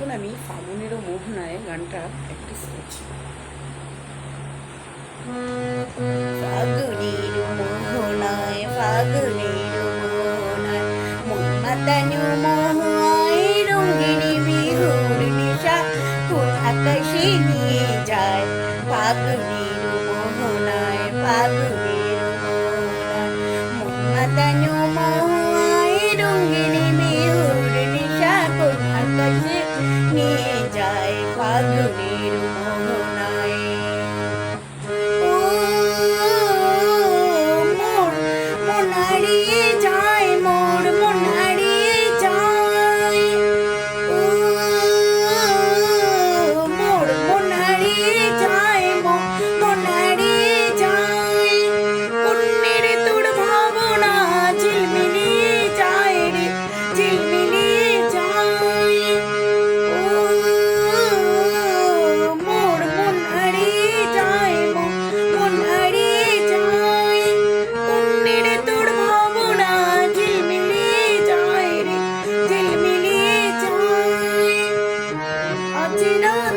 এখন আমি ফাগুনেরও মোহনায় গানটা প্র্যাকটিস করছি। ফাগুনের মোহনায় ফাগুনের মোহনায় মন মাতানো মোহনায় রঙিনী বিহুর নেশা কোন আকাশে নিয়ে যায়। ফাগুনের মোহনায় ফাগুনের মোহনায় মন মাতানো মোহনায় রঙিনী বিহুর নেশা কোন আকাশে নিয়ে যায়। ফাগুনের মোহনায়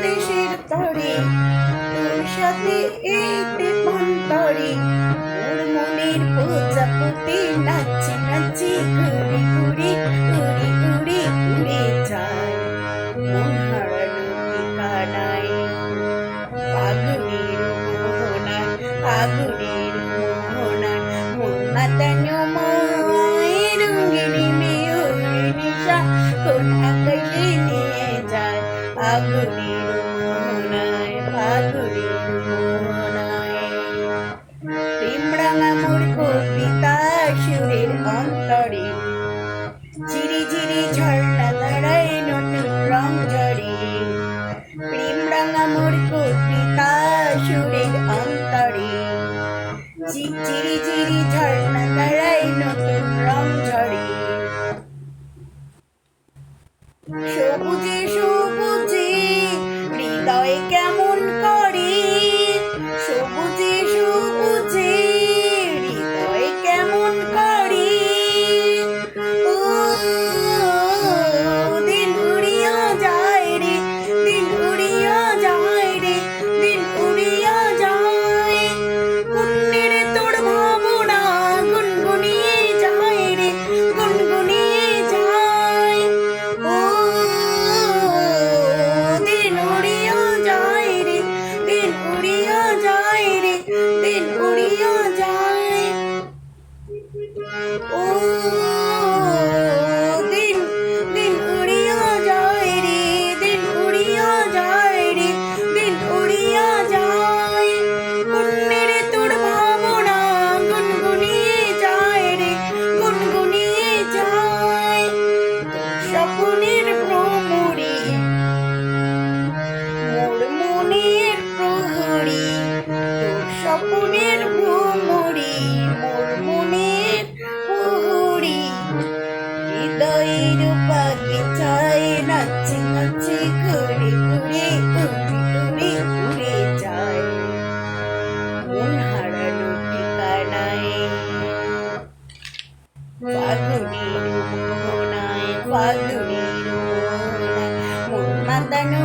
দেশের তরে তোর সাথে একটি অন্তরে মোর মনের প্রজাপতি নাচি নাচি ঘুরি ঘুরি উড়ি উড়ি উড়ে যায়। মন হারানো ঠিকানায় ফাগুনের মোহনায় ফাগুনের মোহনায় মন মাতানো মোহনায় রঙিনী মেয়র নেশা কোন আকাশে নিয়ে যায়। ফাগুনের মোহনায় ফাগুনের মোহনায় প্রেমরাঙা মোর কবিতা সুরের অন্তরে ঝিরি ঝিরি ঝর্ণা ধারায় নতুন রং ঝরে। প্রেমরাঙা মোর কবিতা সুরের অন্তরে ঝিরি ঝিরি ঝর্ণা ধারায় নতুন রং ঝরে। সবুজে সবুজে হৃদয় কেমন করে সবুজে সবুজে হৃদয় কেমন করে। ও দিন উড়িয়া যায় রে দিন উড়িয়া যায় রে দিন উড়িয়া যায়। কুন্নের তোর ভাবনা গুনগুনিয়ে যায় রে গুনগুনিয়ে যায়। ও দিন উড়িয়া যায় রে দিন উড়িয়া যায় রে দিন উড়িয়া যায়। ও দিন দিন উড়িয়া যায় রে দিন উড়িয়া যায় রে দিন উড়িয়া যায়। কুন্নের তোর ভাবনা গুনগুনিয়ে যায় রে গুনগুনিয়ে যায়। স্বপ্নের ভ্রমরে মোর মনের প্রহরী তোর স্বপ্নের ভ্রমরে মোর মনের প্রহরী হৃদয়ের পাখি চায় নাচে নাচে ঘুরে ঘুরে উড়ে উড়ে উড়ে যায়। মন হারানো ঠিকানায় ফাগুনের মোহনায় ফাগুনের মোহনায় মন মাতানো